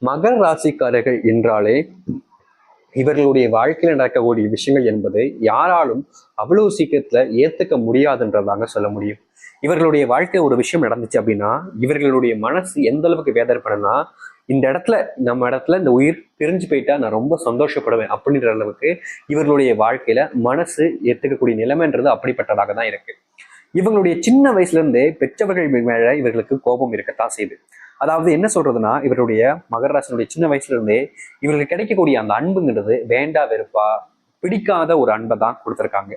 மகர ராசிக்காரர்கள் என்றாலே இவர்களுடைய வாழ்க்கையில நடக்கக்கூடிய விஷயங்கள் என்பது யாராலும் அவ்வளவு சீக்கிரத்துல ஏத்துக்க முடியாதுன்றதாங்க சொல்ல முடியும். இவர்களுடைய வாழ்க்கை ஒரு விஷயம் நடந்துச்சு அப்படின்னா இவர்களுடைய மனசு எந்த அளவுக்கு வேதனைப்படும்னா, இந்த இடத்துல நம்ம இடத்துல இந்த உயிர் பிரிஞ்சு போயிட்டா நான் ரொம்ப சந்தோஷப்படுவேன் அப்படின்ற அளவுக்கு இவர்களுடைய வாழ்க்கையில மனசு ஏத்துக்கக்கூடிய நிலைமைன்றது அப்படிப்பட்டதாக தான் இருக்கு. இவங்களுடைய சின்ன வயசுல இருந்தே பெற்றவர்கள் மேல இவர்களுக்கு கோபம் இருக்கத்தான் செய்யுது. அதாவது என்ன சொல்றதுன்னா, இவருடைய மகர ராசினுடைய சின்ன வயசுல இருந்தே இவர்களுக்கு கிடைக்கக்கூடிய அந்த அன்புங்கிறது வேண்டா வெறுப்பா பிடிக்காத ஒரு அன்பை தான் கொடுத்துருக்காங்க.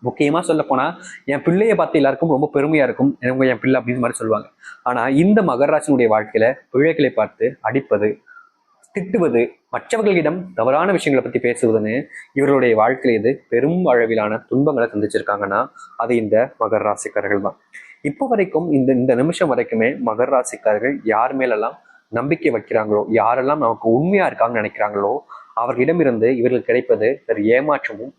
முக்கியமா சொல்ல போனா என் பிள்ளைய பார்த்து எல்லாருக்கும் ரொம்ப பெருமையா இருக்கும், எனக்கு என் பிள்ளை அப்படின்னு மாதிரி சொல்லுவாங்க. ஆனா இந்த மகர ராசினுடைய வாழ்க்கையில பிள்ளைகளை பார்த்து அடிப்பது, திட்டுவது, மற்றவர்களிடம் தவறான விஷயங்களை பத்தி பேசுவதுன்னு இவர்களுடைய வாழ்க்கையில இது பெரும் அளவிலான துன்பங்களை சந்திச்சிருக்காங்கன்னா அது இந்த மகர ராசிக்காரர்கள் தான். இப்போ வரைக்கும் இந்த இந்த நிமிஷம் வரைக்குமே மகர ராசிக்காரர்கள் யார் மேலெல்லாம் நம்பிக்கை வைக்கிறாங்களோ, யாரெல்லாம் நமக்கு உண்மையா இருக்காங்கன்னு நினைக்கிறாங்களோ அவர்களிடமிருந்து இவர்களுக்கு கிடைப்பது ஒரு ஏமாற்றமும்,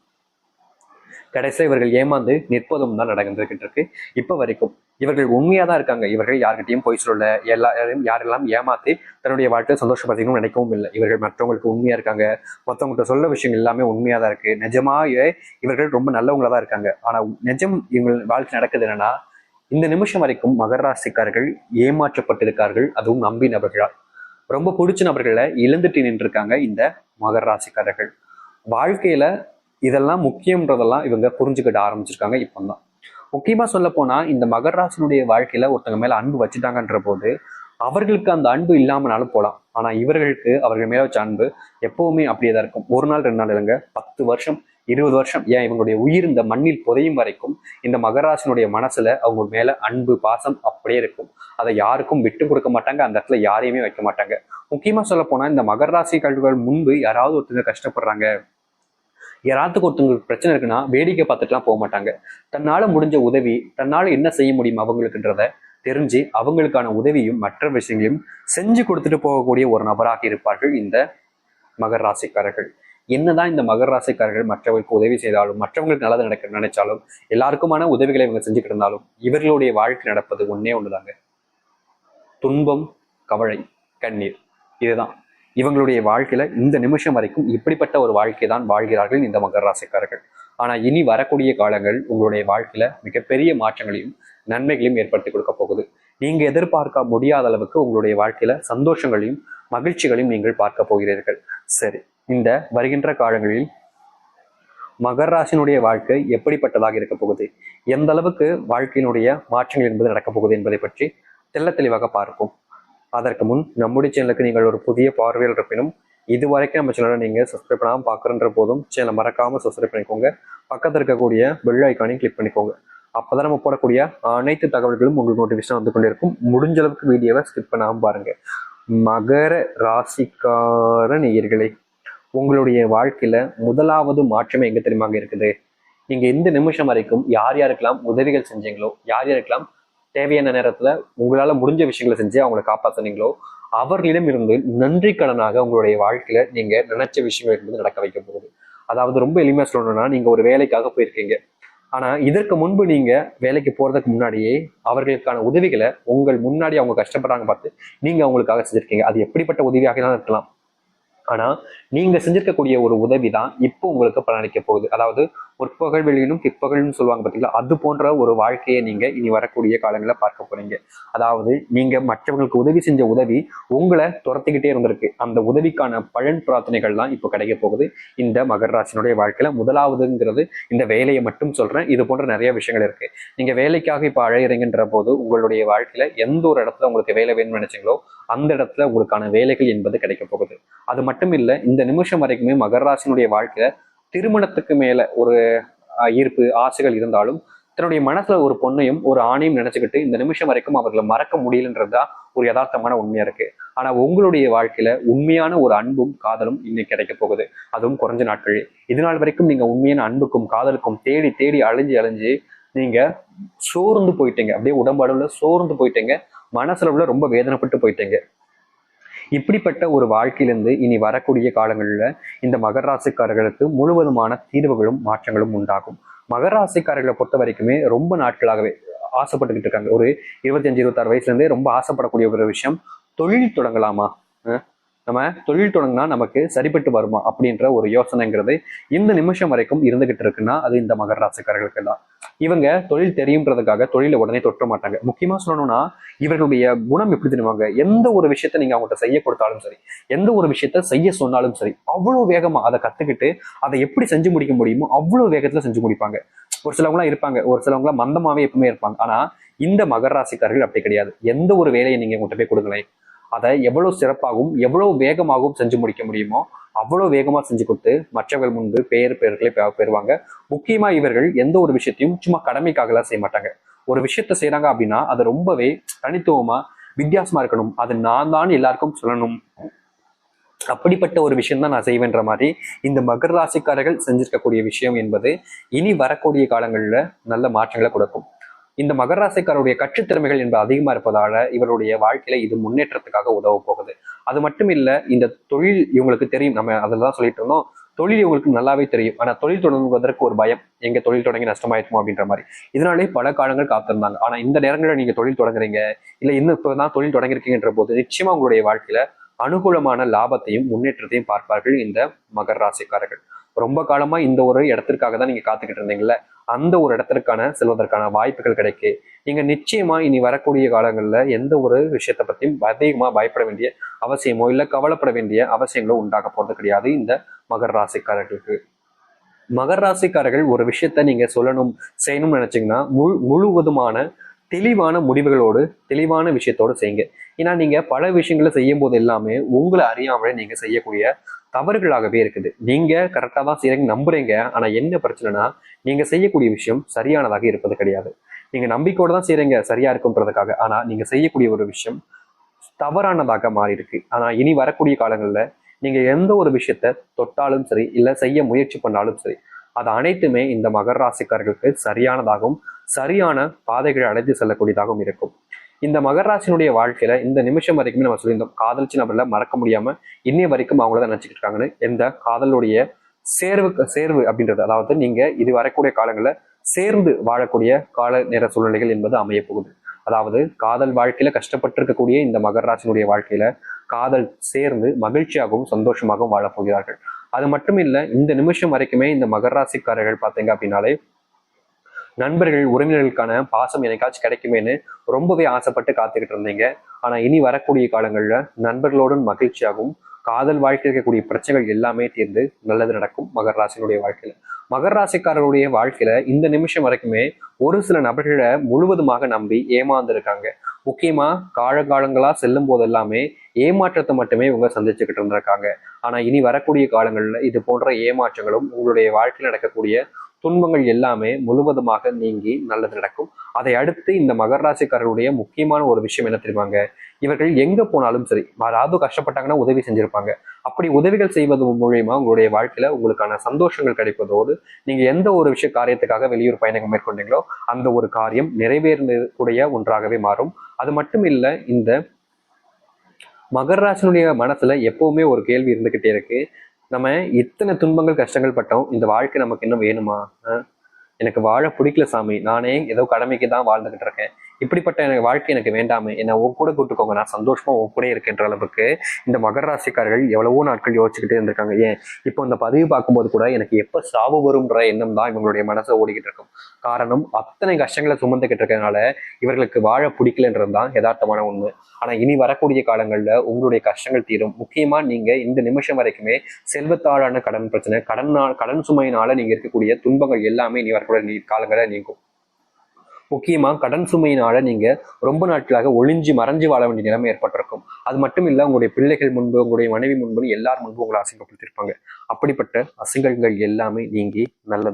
கடைசியில் இவர்கள் ஏமாந்து நிற்பதும் தான் நடந்துகிட்டு இருக்கு. இப்போ வரைக்கும் இவர்கள் உண்மையா தான் இருக்காங்க. இவர்கள் யார்கிட்டையும் போய் சொல்ல, யாரெல்லாம் ஏமாத்தி தன்னுடைய வாழ்க்கையை சந்தோஷப்படுத்திக்கணும்னு நினைக்கவும் இல்லை. இவர்கள் மற்றவங்களுக்கு உண்மையா இருக்காங்க, மற்றவங்கள்ட்ட சொல்ல விஷயங்கள் எல்லாமே உண்மையா தான் இருக்கு. நிஜமாவே இவர்கள் ரொம்ப நல்லவங்களா தான் இருக்காங்க. ஆனா நிஜம் இவங்க வாழ்க்கை நடக்குது என்னன்னா, இந்த நிமிஷம் வரைக்கும் மகர ராசிக்காரர்கள் ஏமாற்றப்பட்டிருக்கார்கள், அதுவும் நம்பி நபர்களால். ரொம்ப பிடிச்ச நபர்களை இழந்துட்டு நின்று இருக்காங்க இந்த மகர ராசிக்காரர்கள். வாழ்க்கையில இதெல்லாம் முக்கியன்றதெல்லாம் இவங்க புரிஞ்சுக்கிட்ட ஆரம்பிச்சிருக்காங்க இப்போதான். முக்கியமா சொல்ல போனா இந்த மகர ராசினுடைய வாழ்க்கையில ஒருத்தங்க மேல அன்பு வச்சுட்டாங்கன்ற போது அவர்களுக்கு அந்த அன்பு இல்லாமனாலும் போகலாம். ஆனா இவர்களுக்கு அவர்கள் மேல வச்ச அன்பு எப்பவுமே அப்படியே தான் இருக்கும். ஒரு நாள் 2 நாள் இல்லைங்க, 10 வருஷம் 20 வருஷம், ஏன் இவங்களுடைய உயிர் இந்த மண்ணில் புதையும் வரைக்கும் இந்த மகராசினுடைய மனசுல அவங்க மேல அன்பு பாசம் அப்படியே இருக்கும். அதை யாருக்கும் விட்டு கொடுக்க மாட்டாங்க, அந்த இடத்துல யாரையுமே வைக்க மாட்டாங்க. முக்கியமா சொல்ல போனா இந்த மகராசி கல்விகள் முன்பு யாராவது ஒருத்தங்க கஷ்டப்படுறாங்க, யாராத்துக்கு ஒருத்தவங்களுக்கு பிரச்சனை இருக்குன்னா வேடிக்கை பார்த்துட்டுலாம் போக மாட்டாங்க. தன்னால முடிஞ்ச உதவி, தன்னால என்ன செய்ய முடியும் அவங்களுக்குன்றத தெரிஞ்சு அவங்களுக்கான உதவியும் மற்ற விஷயங்களையும் செஞ்சு கொடுத்துட்டு போகக்கூடிய ஒரு நபராக இருப்பார்கள் இந்த மகர ராசிக்காரர்கள். என்னதான் இந்த மகர ராசிக்காரர்கள் மற்றவர்களுக்கு உதவி செய்தாலும், மற்றவங்களுக்கு நல்லது நடக்க நினைச்சாலும், எல்லாருக்குமான உதவிகளை இவங்க செஞ்சுக்கிட்டு இருந்தாலும் இவர்களுடைய வாழ்க்கை நடப்பது ஒன்னே ஒண்ணுதாங்க, துன்பம், கவலை, கண்ணீர். இதுதான் இவங்களுடைய வாழ்க்கையில இந்த நிமிஷம் வரைக்கும் இப்படிப்பட்ட ஒரு வாழ்க்கை தான் வாழ்கிறார்கள் இந்த மகர ராசிக்காரர்கள். ஆனா இனி வரக்கூடிய காலங்கள் உங்களுடைய வாழ்க்கையில மிகப்பெரிய மாற்றங்களையும் நன்மைகளையும் ஏற்படுத்தி கொடுக்க போகுது. நீங்க எதிர்பார்க்க முடியாத அளவுக்கு உங்களுடைய வாழ்க்கையில சந்தோஷங்களையும் மகிழ்ச்சிகளையும் நீங்கள் பார்க்க போகிறீர்கள். சரி, இந்த வருகின்ற காலங்களில் மகர ராசினுடைய வாழ்க்கை எப்படிப்பட்டதாக இருக்க போகுது, எந்த அளவுக்கு வாழ்க்கையினுடைய மாற்றங்கள் என்பது நடக்கப் போகுது என்பதை பற்றி தெள்ள தெளிவாக பார்ப்போம். அதற்கு முன் நம்முடைய சேனலுக்கு நீங்கள் ஒரு புதிய பார்வையில் இருப்பினும் இது வரைக்கும் நம்ம சேனலை நீங்கள் சப்ஸ்கிரைப் பண்ணாமல் பார்க்குறன்ற போதும் சேனலை மறக்காமல் சப்ஸ்கிரைப் பண்ணிக்கோங்க. பக்கத்தில் இருக்கக்கூடிய பெல் ஐக்கானையும் கிளிக் பண்ணிக்கோங்க. அப்போதான் நம்ம போடக்கூடிய அனைத்து தகவல்களும் உங்களுக்கு நோட்டிஃபிகேஷன் வந்து கொண்டிருக்கும். முடிஞ்ச அளவுக்கு வீடியோவை ஸ்கிப் பண்ணாமல் பாருங்க. மகர ராசிக்கார நேயர்களே, உங்களுடைய வாழ்க்கையில முதலாவது மாற்றமே எங்க தெரியுமாங்க இருக்குது? நீங்க இந்த நிமிஷம் வரைக்கும் யார் யாருக்கெல்லாம் உதவிகள் செஞ்சீங்களோ, யார் யாருக்கெல்லாம் தேவையான நேரத்துல உங்களால முடிஞ்ச விஷயங்களை செஞ்சு அவங்களை காப்பாற்றினீங்களோ அவர்களிடம் இருந்து நன்றி கடனாக உங்களுடைய வாழ்க்கையில நீங்க நினைச்ச விஷயங்கள் என்பது நடக்க வைக்க போகுது. அதாவது ரொம்ப எளிமையா சொல்லணும்னா, நீங்க ஒரு வேலைக்காக போயிருக்கீங்க. ஆனா இதற்கு முன்பு நீங்க வேலைக்கு போறதுக்கு முன்னாடியே அவர்களுக்கான உதவிகளை உங்கள் முன்னாடி அவங்க கஷ்டப்படுறாங்க பார்த்து நீங்க அவங்களுக்காக செஞ்சிருக்கீங்க. அது எப்படிப்பட்ட உதவியாக தான் இருக்கலாம். ஆனா நீங்க செஞ்சிருக்கக்கூடிய ஒரு உதவி தான் இப்போ உங்களுக்கு பலனளிக்க போகுது. அதாவது பொற்பகல் வெளியிலும் பிற்பகல்னு சொல்லுவாங்க பார்த்தீங்களா, அது போன்ற ஒரு வாழ்க்கையை நீங்க இனி வரக்கூடிய காலங்களில் பார்க்க போறீங்க. அதாவது நீங்க மற்றவங்களுக்கு உதவி செஞ்ச உதவி உங்களை துரத்திக்கிட்டே இருந்திருக்கு. அந்த உதவிக்கான பலன் பிரார்த்தனைகள்லாம் இப்போ கிடைக்க போகுது இந்த மகர ராசினுடைய வாழ்க்கையில. முதலாவதுங்கிறது இந்த வேலையை மட்டும் சொல்றேன், இது போன்ற நிறைய விஷயங்கள் இருக்கு. நீங்க வேலைக்காக இப்போ அழையிறீங்கன்ற போது உங்களுடைய வாழ்க்கையில எந்த ஒரு இடத்துல உங்களுக்கு வேலை வேணும்னு நினைச்சீங்களோ அந்த இடத்துல உங்களுக்கான வேலைகள் என்பது கிடைக்க போகுது. அது மட்டும் இல்லை, இந்த நிமிஷம் வரைக்குமே மகர ராசினுடைய வாழ்க்கையில திருமணத்துக்கு மேல ஒரு ஈர்ப்பு ஆசைகள் இருந்தாலும் தன்னுடைய மனசுல ஒரு பொண்ணையும் ஒரு ஆணையும் நினைச்சுக்கிட்டு இந்த நிமிஷம் வரைக்கும் அவர்களை மறக்க முடியலன்றதுதான் ஒரு யதார்த்தமான உண்மையா இருக்கு. ஆனா உங்களுடைய வாழ்க்கையில உண்மையான ஒரு அன்பும் காதலும் இன்னைக்கு கிடைக்க போகுது, அதுவும் குறைஞ்ச நாட்களே. இது நாள் வரைக்கும் நீங்க உண்மையான அன்புக்கும் காதலுக்கும் தேடி தேடி அலைஞ்சு நீங்க சோர்ந்து போயிட்டீங்க, அப்படியே உடம்படுல சோர்ந்து போயிட்டீங்க, மனசுல ரொம்ப வேதனைப்பட்டு போயிட்டீங்க. இப்படிப்பட்ட ஒரு வாழ்க்கையிலிருந்து இனி வரக்கூடிய காலங்களில் இந்த மகர ராசிக்காரர்களுக்கு முழுவதுமான தீர்வுகளும் மாற்றங்களும் உண்டாகும். மகர ராசிக்காரர்களை பொறுத்த வரைக்குமே ரொம்ப நாட்களாகவே ஆசைப்பட்டுக்கிட்டு இருக்காங்க. ஒரு 25-26 வயசுல இருந்தே ரொம்ப ஆசைப்படக்கூடிய ஒரு விஷயம், தொழில் தொடங்கலாமா, நம்ம தொழில் தொடங்கினா நமக்கு சரிப்பட்டு வருமா அப்படின்ற ஒரு யோசனைங்கிறது இந்த நிமிஷம் வரைக்கும் இருந்துகிட்டு இருக்குன்னா அது இந்த மகர ராசிக்காரர்களுக்கு தான். இவங்க தொழில் தெரியுன்றதுக்காக தொழிலை உடனே தொற்ற மாட்டாங்க. முக்கியமா சொல்லணும்னா இவர்களுடைய குணம் எப்படி தெரியுவாங்க, எந்த ஒரு விஷயத்த நீங்க அவங்கள்ட்ட செய்ய கொடுத்தாலும் சரி, எந்த ஒரு விஷயத்த செய்ய சொன்னாலும் சரி, அவ்வளவு வேகமா அதை கத்துக்கிட்டு அதை எப்படி செஞ்சு முடிக்க முடியுமோ அவ்வளவு வேகத்துல செஞ்சு முடிப்பாங்க. ஒரு சிலவங்களாம் இருப்பாங்க, ஒரு சிலவங்களாம் மந்தமாவே எப்பவுமே இருப்பாங்க. ஆனா இந்த மகர ராசிக்காரர்கள் அப்படி கிடையாது. எந்த ஒரு வேலையை நீங்க உங்கள்கிட்ட போய் கொடுங்களேன், அதை எவ்வளவு சிறப்பாகவும் எவ்வளவு வேகமாகவும் செஞ்சு முடிக்க முடியுமோ அவ்வளவு வேகமா செஞ்சு கொடுத்து மற்றவர்கள் முன்பு பெயர்களை பெறுவாங்க. முக்கியமா இவர்கள் எந்த ஒரு விஷயத்தையும் சும்மா கடமைக்காக எல்லாம் செய்ய மாட்டாங்க. ஒரு விஷயத்த செய்யறாங்க அப்படின்னா அது ரொம்பவே தனித்துவமா வித்தியாசமா இருக்கணும், அது நான் தான் எல்லாருக்கும் சொல்லணும், அப்படிப்பட்ட ஒரு விஷயம் தான் நான் செய்வேன்ற மாதிரி இந்த மகர ராசிக்காரர்கள் செஞ்சிருக்கக்கூடிய விஷயம் என்பது இனி வரக்கூடிய காலங்களில் நல்ல மாற்றங்களை கொடுக்கும். இந்த மகர ராசிக்காரருடைய கற்றுத்திறமைகள் என்பது அதிகமா இருப்பதால இவருடைய வாழ்க்கையில இது முன்னேற்றத்துக்காக உதவ போகுது. அது மட்டும் இல்ல, இந்த தொழில் இவங்களுக்கு தெரியும், நம்ம அதில் தான் சொல்லிட்டு இருந்தோம், தொழில் இவங்களுக்கு நல்லாவே தெரியும். ஆனா தொழில் தொடங்குவதற்கு ஒரு பயம், எங்க தொழில் தொடங்கி நஷ்டமாயிருக்குமோ அப்படின்ற மாதிரி. இதனாலே பல காலங்கள் காத்திருந்தாங்க. ஆனா இந்த நேரங்களில் நீங்க தொழில் தொடங்குறீங்க, இல்ல இன்னும் இப்பதான் தொழில் தொடங்கிருக்கீங்கன்ற போது நிச்சயமா உங்களுடைய வாழ்க்கையில அனுகூலமான லாபத்தையும் முன்னேற்றத்தையும் பார்ப்பார்கள் இந்த மகர ராசிக்காரர்கள். ரொம்ப காலமா இந்த ஒரு இடத்திற்காக தான் நீங்க காத்துக்கிட்டு இருந்தீங்கல்ல, அந்த ஒரு இடத்திற்கான செல்வதற்கான வாய்ப்புகள் கிடைக்கு. நீங்க நிச்சயமா இனி வரக்கூடிய காலங்கள்ல எந்த ஒரு விஷயத்த பத்தியும் அதிகமா பயப்பட வேண்டிய அவசியமோ இல்ல கவலைப்பட வேண்டிய அவசியங்களோ உண்டாக போறது கிடையாது இந்த மகர ராசிக்காரர்களுக்கு. மகர ராசிக்காரர்கள் ஒரு விஷயத்த நீங்க சொல்லணும் செய்யணும்னு நினைச்சீங்கன்னா முழுவதுமான தெளிவான முடிவுகளோடு தெளிவான விஷயத்தோடு செய்யுங்க. ஏன்னா நீங்க பல விஷயங்களை செய்யும் போது எல்லாமே உங்களை அறியாமலே நீங்க செய்யக்கூடிய தவறுகளாகவே இருக்குது. நீங்க கரெக்டா தான் செய்யறீங்க நம்புறீங்க, ஆனா என்ன பிரச்சனைனா நீங்க செய்யக்கூடிய விஷயம் சரியானதாக இருப்பது கிடையாது. நீங்க நம்பிக்கையோட தான் செய்யறீங்க சரியா இருக்குன்றதுக்காக, ஆனா நீங்க செய்யக்கூடிய ஒரு விஷயம் தவறானதாக மாறி இருக்கு. ஆனா இனி வரக்கூடிய காலங்கள்ல நீங்க எந்த ஒரு விஷயத்த தொட்டாலும் சரி இல்ல செய்ய முயற்சி பண்ணாலும் சரி, அது அனைத்துமே இந்த மகர ராசிக்காரர்களுக்கு சரியானதாகவும் சரியான பாதைகளை அழைத்து செல்லக்கூடியதாகவும் இருக்கும். இந்த மகர ராசினுடைய வாழ்க்கையில இந்த நிமிஷம் வரைக்குமே நம்ம சொல்லியிருந்தோம், காதலிச்சு நபர்ல மறக்க முடியாம இன்னைய வரைக்கும் அவங்கள தான் நினைச்சுக்கிட்டு இருக்காங்கன்னு. இந்த காதலுடைய சேர்வு அப்படின்றது, அதாவது நீங்க இது வரக்கூடிய காலங்களில் சேர்ந்து வாழக்கூடிய கால நேர சூழ்நிலைகள் என்பது அமைய போகுது. அதாவது காதல் வாழ்க்கையில கஷ்டப்பட்டு இருக்கக்கூடிய இந்த மகர ராசினுடைய வாழ்க்கையில காதல் சேர்ந்து மகிழ்ச்சியாகவும் சந்தோஷமாகவும் வாழப்போகிறார்கள். அது மட்டும் இல்ல, இந்த நிமிஷம் வரைக்குமே இந்த மகர ராசிக்காரர்கள் பார்த்தீங்க அப்படின்னாலே நண்பர்கள் உறவினர்களுக்கான பாசம் எனக்காச்சும் கிடைக்குமேன்னு ரொம்பவே ஆசைப்பட்டு காத்துக்கிட்டு இருந்தீங்க. ஆனா இனி வரக்கூடிய காலங்கள்ல நண்பர்களோடும் மகிழ்ச்சியாகவும் காதல் வாழ்க்கையில் இருக்கக்கூடிய பிரச்சனைகள் எல்லாமே தீர்ந்து நல்லது நடக்கும் மகர ராசினுடைய வாழ்க்கையில. மகர ராசிக்காரருடைய வாழ்க்கையில இந்த நிமிஷம் வரைக்குமே ஒரு சில நபர்களை முழுவதுமாக நம்பி ஏமாந்துருக்காங்க. முக்கியமா காலங்களா செல்லும் போது எல்லாமே ஏமாற்றத்தை மட்டுமே இவங்க சந்திச்சுக்கிட்டு இருந்திருக்காங்க. ஆனா இனி வரக்கூடிய காலங்கள்ல இது போன்ற ஏமாற்றங்களும் உங்களுடைய வாழ்க்கையில் நடக்கக்கூடிய துன்பங்கள் எல்லாமே முழுவதுமாக நீங்கி நல்லது நடக்கும். அதை அடுத்து இந்த மகர ராசிக்காரருடைய முக்கியமான ஒரு விஷயம் என்ன தெரியுமாங்க, இவர்கள் எங்க போனாலும் சரி யாராவது கஷ்டப்பட்டாங்கன்னா உதவி செஞ்சிருப்பாங்க. அப்படி உதவிகள் செய்வது மூலியமா உங்களுடைய வாழ்க்கையில உங்களுக்கான சந்தோஷங்கள் கிடைப்பதோடு நீங்க எந்த ஒரு காரியத்துக்காக வெளியூர் பயணம் மேற்கொண்டீங்களோ அந்த ஒரு காரியம் நிறைவேறக்கூடிய ஒன்றாகவே மாறும். அது மட்டும் இல்ல, இந்த மகர ராசினுடைய மனசுல எப்பவுமே ஒரு கேள்வி இருந்துகிட்டே இருக்கு, நம்ம இத்தனை துன்பங்கள் கஷ்டங்கள் பட்டோம், இந்த வாழ்க்கை நமக்கு இன்னும் வேணுமா, எனக்கு வாழ பிடிக்கல சாமி, நானே ஏதோ கடமைக்கு தான் வாழ்ந்துகிட்டு இருக்கேன், இப்படிப்பட்ட எனக்கு வாழ்க்கை எனக்கு வேண்டாமே, என்னை உன் கூட கூட்டுக்கோங்க, நான் சந்தோஷமா உன் கூட இருக்கின்ற அளவுக்கு இந்த மகர ராசிக்காரர்கள் எவ்வளவோ நாட்கள் யோசிச்சுக்கிட்டே இருந்திருக்காங்க. ஏன் இப்போ இந்த பதிவு பார்க்கும்போது கூட எனக்கு எப்ப சாவு வரும்ன்ற எண்ணம் தான் இவங்களுடைய மனசை ஓடிக்கிட்டு இருக்கும். காரணம் அத்தனை கஷ்டங்களை சுமந்துக்கிட்டு இருக்கிறதுனால இவர்களுக்கு வாழ பிடிக்கலன்றது தான் யதார்த்தமான உண்மை. ஆனா இனி வரக்கூடிய காலங்கள்ல உங்களுடைய கஷ்டங்கள் தீரும். முக்கியமா நீங்க இந்த நிமிஷம் வரைக்குமே செல்வத்தாளான கடன் பிரச்சனை, கடன் சுமையினால நீங்க இருக்கக்கூடிய துன்பங்கள் எல்லாமே இனி வரக்கூடிய காலங்களை நீங்கும். முக்கியமா கடன் சுமையினால நீங்க ரொம்ப நாட்களாக ஒளிஞ்சு மறைஞ்சு வாழ வேண்டிய நிலைமை ஏற்பட்டிருக்கும். அது மட்டும் இல்ல, உங்களுடைய பிள்ளைகள் முன்பு உங்களுடைய மனைவி முன்பு எல்லார் முன்பு உங்களை அசிங்கப்படுத்திருப்பாங்க. அப்படிப்பட்ட அசிங்கங்கள் எல்லாமே நீங்கி நல்லது